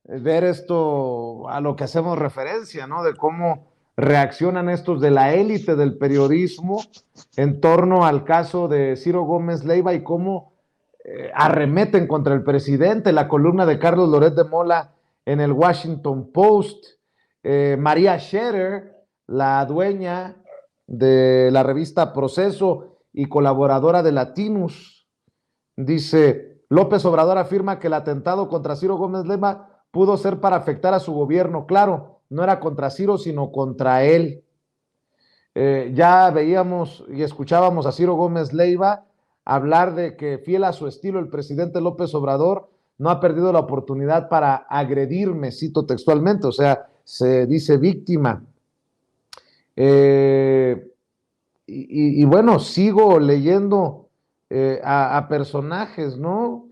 ver esto a lo que hacemos referencia, ¿no? De cómo reaccionan estos de la élite del periodismo en torno al caso de Ciro Gómez Leiva y cómo arremeten contra el presidente. La columna de Carlos Loret de Mola en el Washington Post, María Scherer, la dueña de la revista Proceso y colaboradora de Latinus, dice: López Obrador afirma que el atentado contra Ciro Gómez Leiva pudo ser para afectar a su gobierno. Claro, no era contra Ciro, sino contra él. Ya veíamos y escuchábamos a Ciro Gómez Leiva hablar de que, fiel a su estilo, el presidente López Obrador no ha perdido la oportunidad para agredirme, cito textualmente, o sea, se dice víctima. Eh, y bueno, sigo leyendo a personajes, ¿no?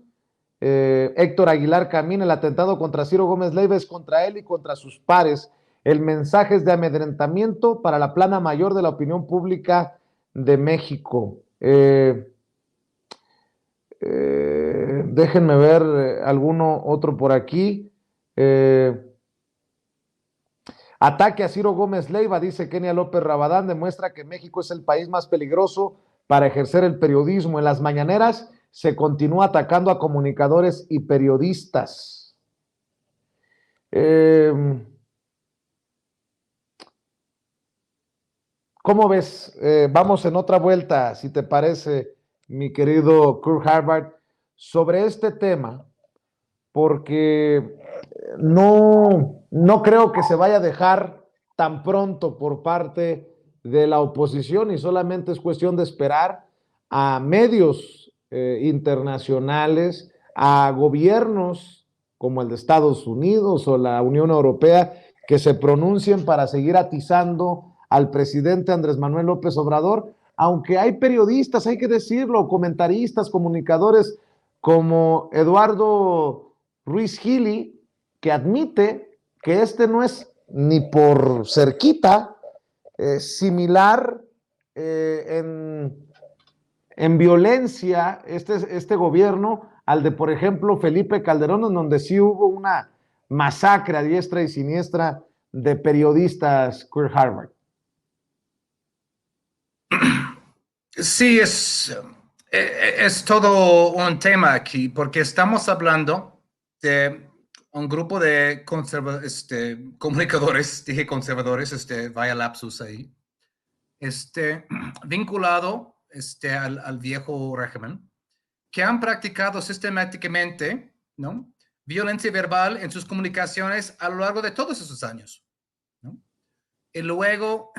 Héctor Aguilar Camín: el atentado contra Ciro Gómez Leiva es contra él y contra sus pares. El mensaje es de amedrentamiento para la plana mayor de la opinión pública de México. Déjenme ver alguno otro por aquí. Ataque a Ciro Gómez Leiva, dice Kenia López Rabadán, demuestra que México es el país más peligroso para ejercer el periodismo. En las mañaneras se continúa atacando a comunicadores y periodistas. ¿Cómo ves? Vamos en otra vuelta, si te parece, mi querido Kurt Harvard, sobre este tema, porque no creo que se vaya a dejar tan pronto por parte de la oposición y solamente es cuestión de esperar a medios internacionales, a gobiernos como el de Estados Unidos o la Unión Europea que se pronuncien para seguir atizando al presidente Andrés Manuel López Obrador, aunque hay periodistas, hay que decirlo, comentaristas, comunicadores como Eduardo Ruiz Gili, que admite que este no es ni por cerquita similar en violencia este gobierno al de, por ejemplo, Felipe Calderón, en donde sí hubo una masacre a diestra y siniestra de periodistas queer Harvard. Sí, es todo un tema aquí, porque estamos hablando de un grupo de comunicadores, dije conservadores, vaya lapsus ahí, vinculado al viejo régimen, que han practicado sistemáticamente, ¿no?, violencia verbal en sus comunicaciones a lo largo de todos esos años, ¿no? Y luego,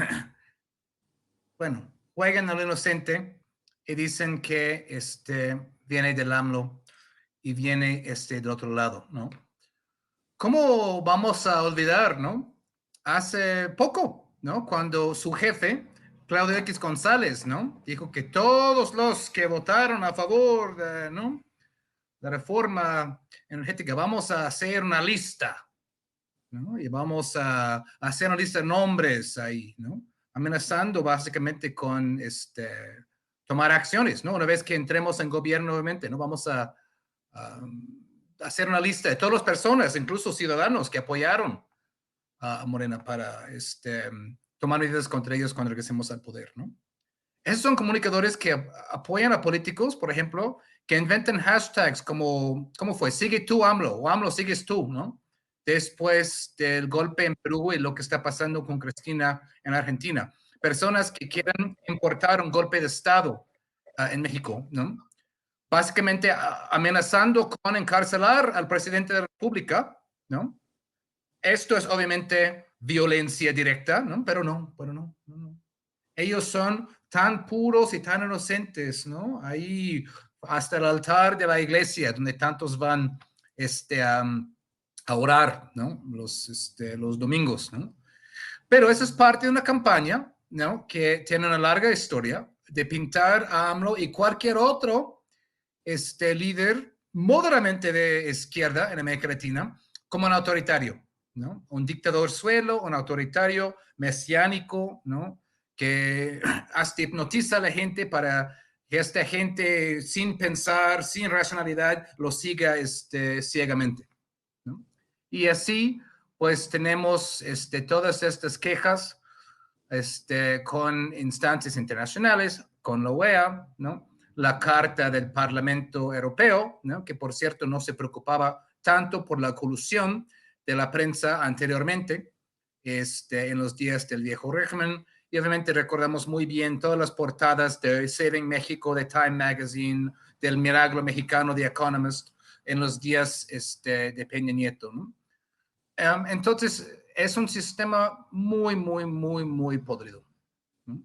bueno, juegan al inocente y dicen que viene del AMLO y viene del otro lado, ¿no? ¿Cómo vamos a olvidar, ¿no? Hace poco, ¿no?, cuando su jefe, Claudio X González, ¿no?, dijo que todos los que votaron a favor de, ¿no?, la reforma energética, vamos a hacer una lista, ¿no?, y vamos a hacer una lista de nombres ahí, ¿no?, amenazando básicamente con tomar acciones, ¿no? Una vez que entremos en gobierno nuevamente, ¿no?, vamos a hacer una lista de todas las personas, incluso ciudadanos que apoyaron a Morena para tomar medidas contra ellos cuando regresemos al poder, ¿no? Esos son comunicadores que apoyan a políticos, por ejemplo, que inventan hashtags como, ¿cómo fue? Sigue tú, AMLO, o AMLO sigues tú, ¿no? Después del golpe en Perú y lo que está pasando con Cristina en Argentina. Personas que quieren importar un golpe de Estado en México, ¿no? Básicamente amenazando con encarcelar al presidente de la República, ¿no? Esto es obviamente violencia directa, ¿no? Pero no. Ellos son tan puros y tan inocentes, ¿no? Ahí hasta el altar de la iglesia, donde tantos van a orar, ¿no? Los domingos, ¿no? Pero eso es parte de una campaña, ¿no?, que tiene una larga historia de pintar a AMLO y cualquier otro líder moderadamente de izquierda en América Latina como un autoritario, ¿no? Un dictador suelo, un autoritario mesiánico, ¿no?, que hasta hipnotiza a la gente para que esta gente sin pensar, sin racionalidad, lo siga ciegamente, ¿no? Y así, pues tenemos todas estas quejas con instancias internacionales, con la OEA, ¿no? La Carta del Parlamento Europeo, ¿no? Que por cierto no se preocupaba tanto por la colusión de la prensa anteriormente, en los días del viejo régimen. Y obviamente recordamos muy bien todas las portadas de Saving México, de Time Magazine, del Milagro Mexicano, de Economist, en los días de Peña Nieto, ¿no? Entonces, es un sistema muy, muy, muy, muy podrido, ¿no?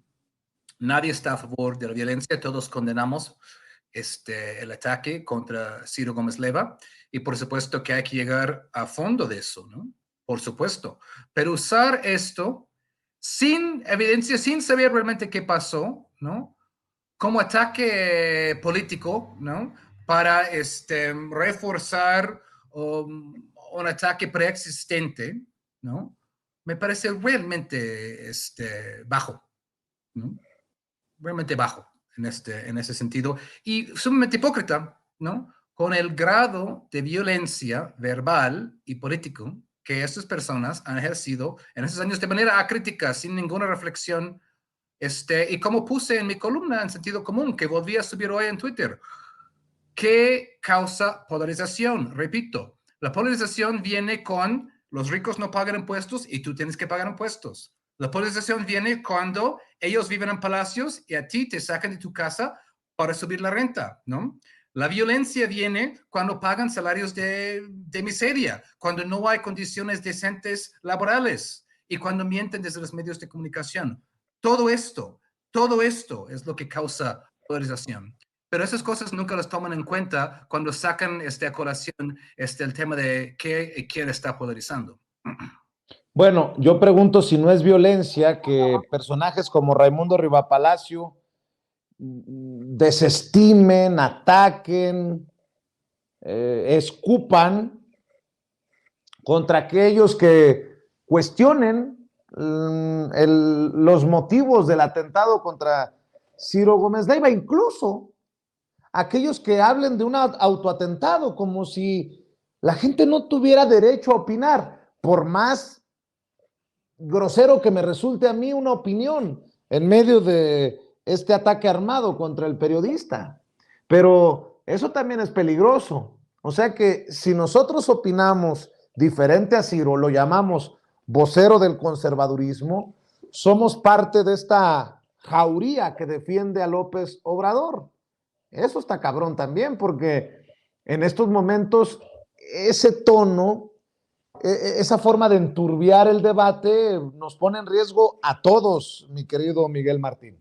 Nadie está a favor de la violencia, todos condenamos el ataque contra Ciro Gómez Leiva y por supuesto que hay que llegar a fondo de eso, ¿no? Por supuesto. Pero usar esto sin evidencia, sin saber realmente qué pasó, ¿no? Como ataque político, ¿no? Para reforzar un ataque preexistente, ¿no? Me parece realmente bajo, ¿no? Realmente bajo en ese sentido y sumamente hipócrita, ¿no? Con el grado de violencia verbal y político que estas personas han ejercido en esos años de manera acrítica, sin ninguna reflexión. Y como puse en mi columna en sentido común, que volví a subir hoy en Twitter, ¿qué causa polarización? Repito, la polarización viene con los ricos no pagan impuestos y tú tienes que pagar impuestos. La polarización viene cuando ellos viven en palacios y a ti te sacan de tu casa para subir la renta, ¿no? La violencia viene cuando pagan salarios de miseria, cuando no hay condiciones decentes laborales y cuando mienten desde los medios de comunicación. Todo esto, todo esto es lo que causa polarización. Pero esas cosas nunca las toman en cuenta cuando sacan a colación el tema de quién está polarizando. Bueno, yo pregunto si no es violencia que personajes como Raimundo Rivapalacio desestimen, ataquen, escupan contra aquellos que cuestionen los motivos del atentado contra Ciro Gómez Leiva, incluso aquellos que hablen de un autoatentado, como si la gente no tuviera derecho a opinar, por más grosero que me resulte a mí una opinión en medio de este ataque armado contra el periodista. Pero eso también es peligroso. O sea que si nosotros opinamos diferente a Ciro, lo llamamos vocero del conservadurismo, somos parte de esta jauría que defiende a López Obrador. Eso está cabrón también, porque en estos momentos ese tono, esa forma de enturbiar el debate nos pone en riesgo a todos, mi querido Miguel Martín.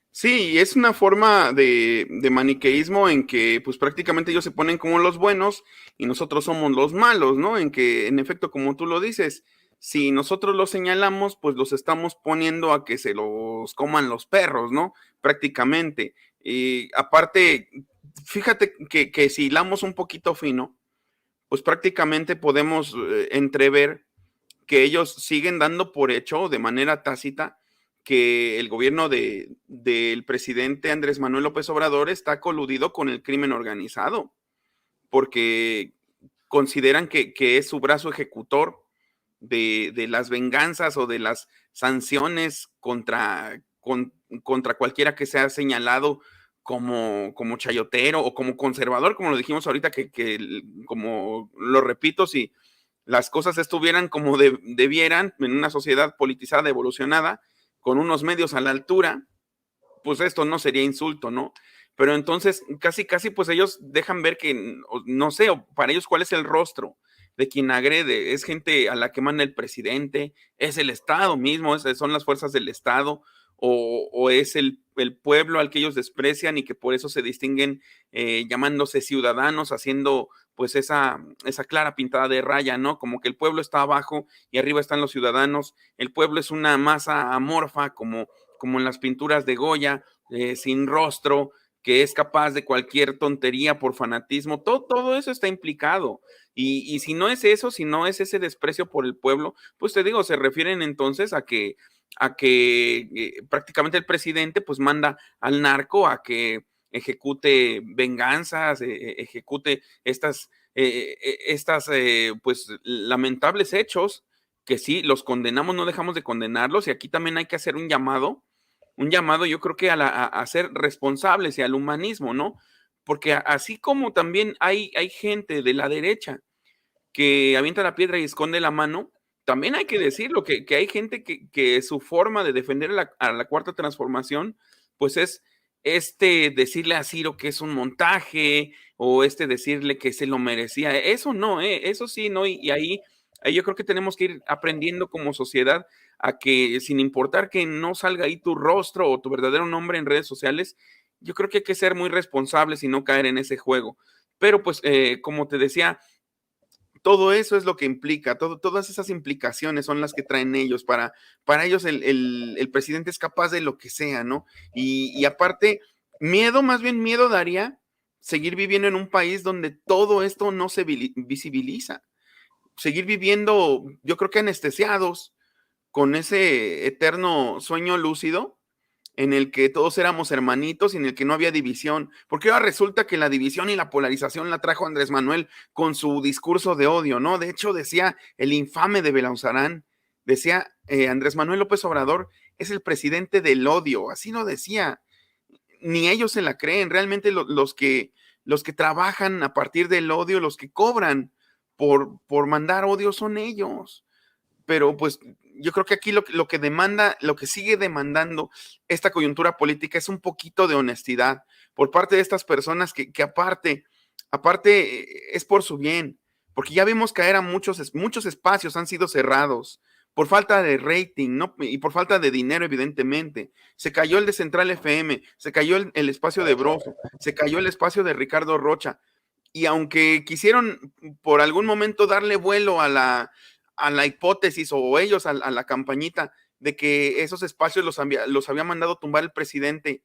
Sí, es una forma de maniqueísmo en que pues prácticamente ellos se ponen como los buenos y nosotros somos los malos, ¿no? En que en efecto, como tú lo dices, si nosotros los señalamos, pues los estamos poniendo a que se los coman los perros, ¿no? Prácticamente. Y aparte, fíjate que si hilamos un poquito fino, pues prácticamente podemos entrever que ellos siguen dando por hecho de manera tácita que el gobierno del presidente Andrés Manuel López Obrador está coludido con el crimen organizado, porque consideran que es su brazo ejecutor de las venganzas o de las sanciones contra cualquiera que sea señalado como chayotero o como conservador, como lo dijimos ahorita, como lo repito, si las cosas estuvieran como debieran en una sociedad politizada, evolucionada, con unos medios a la altura, pues esto no sería insulto, ¿no? Pero entonces casi, pues ellos dejan ver que, no sé, para ellos cuál es el rostro de quien agrede, es gente a la que manda el presidente, es el Estado mismo, son las fuerzas del Estado, o es el pueblo al que ellos desprecian y que por eso se distinguen llamándose ciudadanos, haciendo pues esa clara pintada de raya, ¿no? Como que el pueblo está abajo y arriba están los ciudadanos, el pueblo es una masa amorfa como en las pinturas de Goya, sin rostro, que es capaz de cualquier tontería por fanatismo, todo eso está implicado. Y si no es eso, si no es ese desprecio por el pueblo, pues te digo, se refieren entonces a que prácticamente el presidente pues manda al narco a que ejecute venganzas, ejecute estas estas, pues, lamentables hechos, que sí, los condenamos, no dejamos de condenarlos, y aquí también hay que hacer un llamado, yo creo que a ser responsables y al humanismo, ¿no? Porque así como también hay gente de la derecha que avienta la piedra y esconde la mano, también hay que decirlo, que hay gente que su forma de defender a la cuarta transformación, pues es decirle a Ciro que es un montaje, o decirle que se lo merecía. Eso no, eso sí, no, y ahí yo creo que tenemos que ir aprendiendo como sociedad a que, sin importar que no salga ahí tu rostro o tu verdadero nombre en redes sociales, yo creo que hay que ser muy responsables y no caer en ese juego. Pero pues, como te decía, todo eso es lo que implica, todas esas implicaciones son las que traen ellos. Para ellos el presidente es capaz de lo que sea, ¿no? Y aparte, más bien miedo daría seguir viviendo en un país donde todo esto no se visibiliza. Seguir viviendo, yo creo que anestesiados, con ese eterno sueño lúcido en el que todos éramos hermanitos y en el que no había división, porque ahora resulta que la división y la polarización la trajo Andrés Manuel con su discurso de odio, ¿no? De hecho, decía el infame de Belauzarán, decía Andrés Manuel López Obrador es el presidente del odio, así lo decía. Ni ellos se la creen, realmente los que trabajan a partir del odio, los que cobran por mandar odio son ellos. Pero pues yo creo que aquí lo que demanda, lo que sigue demandando esta coyuntura política es un poquito de honestidad por parte de estas personas que aparte es por su bien, porque ya vimos caer a muchos espacios han sido cerrados por falta de rating, ¿no? Y por falta de dinero, evidentemente. Se cayó el de Central FM, se cayó el espacio de Broso, se cayó el espacio de Ricardo Rocha, y aunque quisieron por algún momento darle vuelo a la hipótesis, o ellos a la campañita de que esos espacios los había mandado tumbar el presidente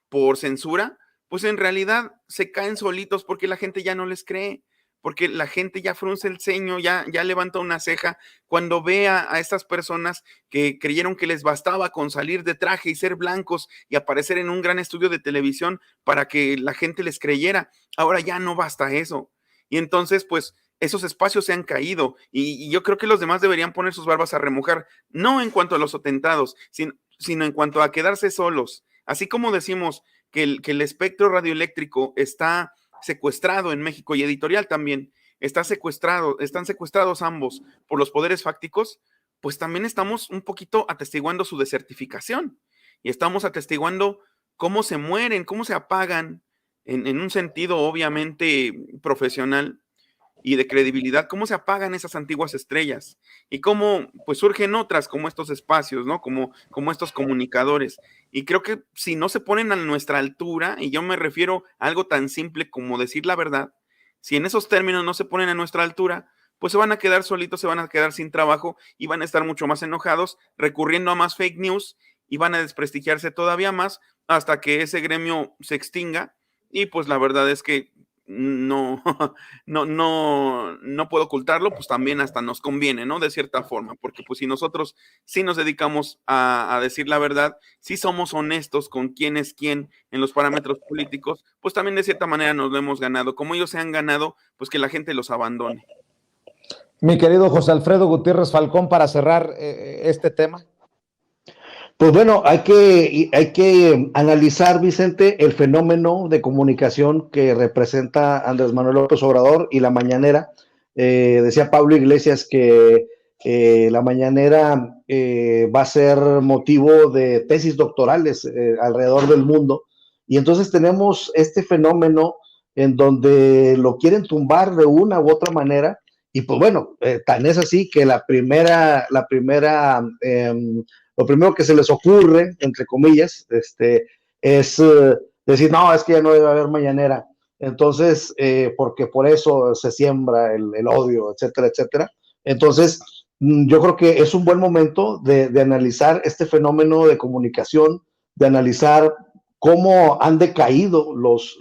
por censura, pues en realidad se caen solitos porque la gente ya no les cree, porque la gente ya frunce el ceño, ya levanta una ceja cuando ve a estas personas que creyeron que les bastaba con salir de traje y ser blancos y aparecer en un gran estudio de televisión para que la gente les creyera. Ahora ya no basta eso. Y entonces, pues, esos espacios se han caído, y yo creo que los demás deberían poner sus barbas a remojar, no en cuanto a los atentados, sino en cuanto a quedarse solos. Así como decimos que el espectro radioeléctrico está secuestrado en México, y editorial también, están secuestrados ambos por los poderes fácticos, pues también estamos un poquito atestiguando su desertificación, y estamos atestiguando cómo se mueren, cómo se apagan, en un sentido obviamente profesional y de credibilidad, cómo se apagan esas antiguas estrellas y cómo pues surgen otras como estos espacios, ¿no? Como estos comunicadores. Y creo que si no se ponen a nuestra altura, y yo me refiero a algo tan simple como decir la verdad, si en esos términos no se ponen a nuestra altura, pues se van a quedar solitos, se van a quedar sin trabajo y van a estar mucho más enojados, recurriendo a más fake news, y van a desprestigiarse todavía más hasta que ese gremio se extinga. Y pues la verdad es que no, no puedo ocultarlo, pues también hasta nos conviene, ¿no? De cierta forma, porque pues si nosotros sí nos dedicamos a decir la verdad, si somos honestos con quién es quién en los parámetros políticos, pues también de cierta manera nos lo hemos ganado. Como ellos se han ganado, pues que la gente los abandone. Mi querido José Alfredo Gutiérrez Falcón, para cerrar este tema. Pues bueno, hay que analizar, Vicente, el fenómeno de comunicación que representa Andrés Manuel López Obrador y la mañanera. Decía Pablo Iglesias que la mañanera va a ser motivo de tesis doctorales alrededor del mundo. Y entonces tenemos este fenómeno en donde lo quieren tumbar de una u otra manera. Y pues bueno, tan es así que lo primero que se les ocurre, entre comillas, es decir, no, es que ya no debe haber mañanera. Entonces, porque por eso se siembra el odio, etcétera, etcétera. Entonces, yo creo que es un buen momento de analizar este fenómeno de comunicación, de analizar cómo han decaído los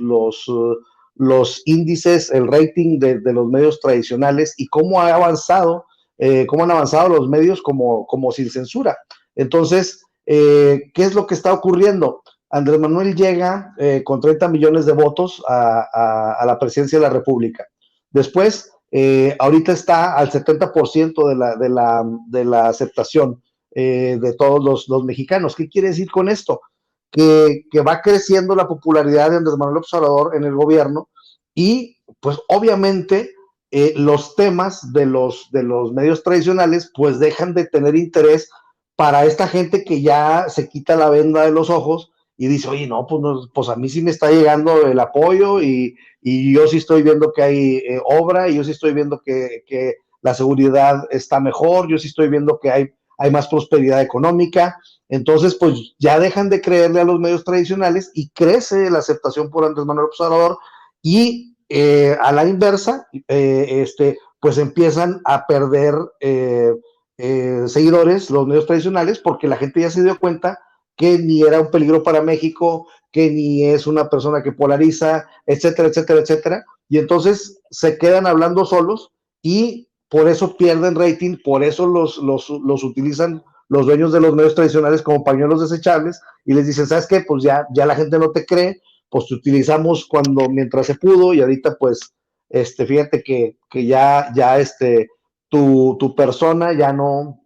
índices, el rating de los medios tradicionales, y cómo han avanzado los medios como sin censura. Entonces, ¿qué es lo que está ocurriendo? Andrés Manuel llega con 30 millones de votos a la presidencia de la República. Después, ahorita está al 70% de la aceptación de todos los mexicanos. ¿Qué quiere decir con esto? Que va creciendo la popularidad de Andrés Manuel López Obrador en el gobierno y pues obviamente los temas de los medios tradicionales pues dejan de tener interés para esta gente que ya se quita la venda de los ojos y dice, oye, no, pues a mí sí me está llegando el apoyo y yo sí estoy viendo que hay obra, y yo sí estoy viendo que la seguridad está mejor, yo sí estoy viendo que hay más prosperidad económica. Entonces, pues ya dejan de creerle a los medios tradicionales y crece la aceptación por Andrés Manuel López Obrador y a la inversa, pues empiezan a perder seguidores los medios tradicionales porque la gente ya se dio cuenta que ni era un peligro para México, que ni es una persona que polariza, etcétera, etcétera, etcétera. Y entonces se quedan hablando solos y por eso pierden rating, por eso los utilizan los dueños de los medios tradicionales como pañuelos desechables y les dicen, ¿sabes qué? Pues ya la gente no te cree, pues te utilizamos mientras se pudo y ahorita pues, fíjate que ya tu persona ya no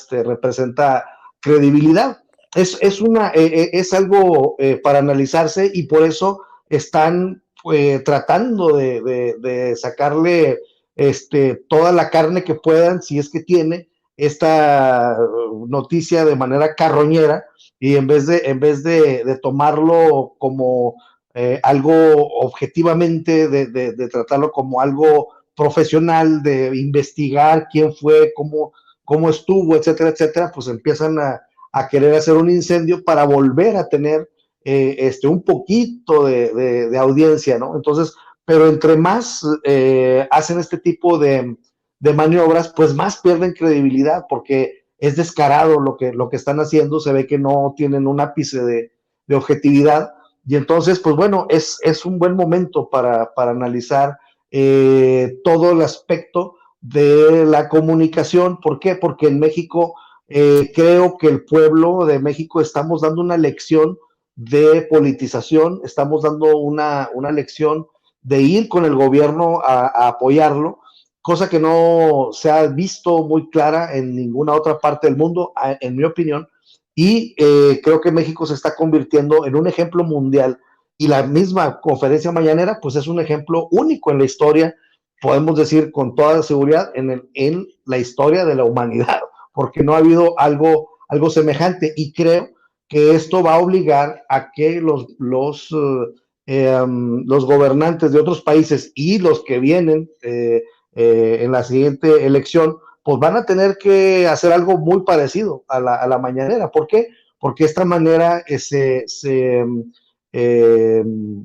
representa credibilidad. Es algo para analizarse y por eso están tratando de sacarle toda la carne que puedan, si es que tiene esta noticia de manera carroñera, y en vez de tomarlo como algo objetivamente, de tratarlo como algo profesional, de investigar quién fue, cómo estuvo, etcétera, etcétera, pues empiezan a querer hacer un incendio para volver a tener un poquito de audiencia, ¿no? Entonces, pero entre más hacen este tipo de maniobras, pues más pierden credibilidad, porque es descarado lo que están haciendo, se ve que no tienen un ápice de objetividad, y entonces, pues bueno, es un buen momento para analizar todo el aspecto de la comunicación. ¿Por qué? Porque en México creo que el pueblo de México estamos dando una lección de politización, estamos dando una lección de ir con el gobierno a apoyarlo, cosa que no se ha visto muy clara en ninguna otra parte del mundo, en mi opinión, y creo que México se está convirtiendo en un ejemplo mundial, y la misma conferencia mañanera, pues es un ejemplo único en la historia, podemos decir con toda seguridad, en la historia de la humanidad, porque no ha habido algo semejante, y creo que esto va a obligar a que los gobernantes de otros países y los que vienen en la siguiente elección, pues van a tener que hacer algo muy parecido a la mañanera. ¿Por qué? Porque de esta manera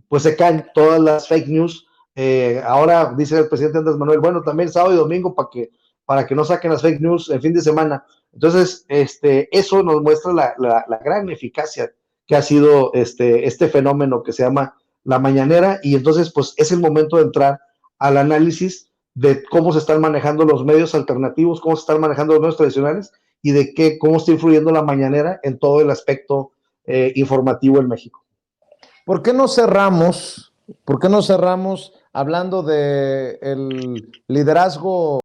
pues se caen todas las fake news. Ahora dice el presidente Andrés Manuel, bueno, también sábado y domingo para que no saquen las fake news el fin de semana. Entonces, eso nos muestra la gran eficacia que ha sido este fenómeno que se llama la mañanera, y entonces, pues es el momento de entrar al análisis de cómo se están manejando los medios alternativos, cómo se están manejando los medios tradicionales, y de cómo está influyendo la mañanera en todo el aspecto informativo en México. ¿Por qué no cerramos hablando de el liderazgo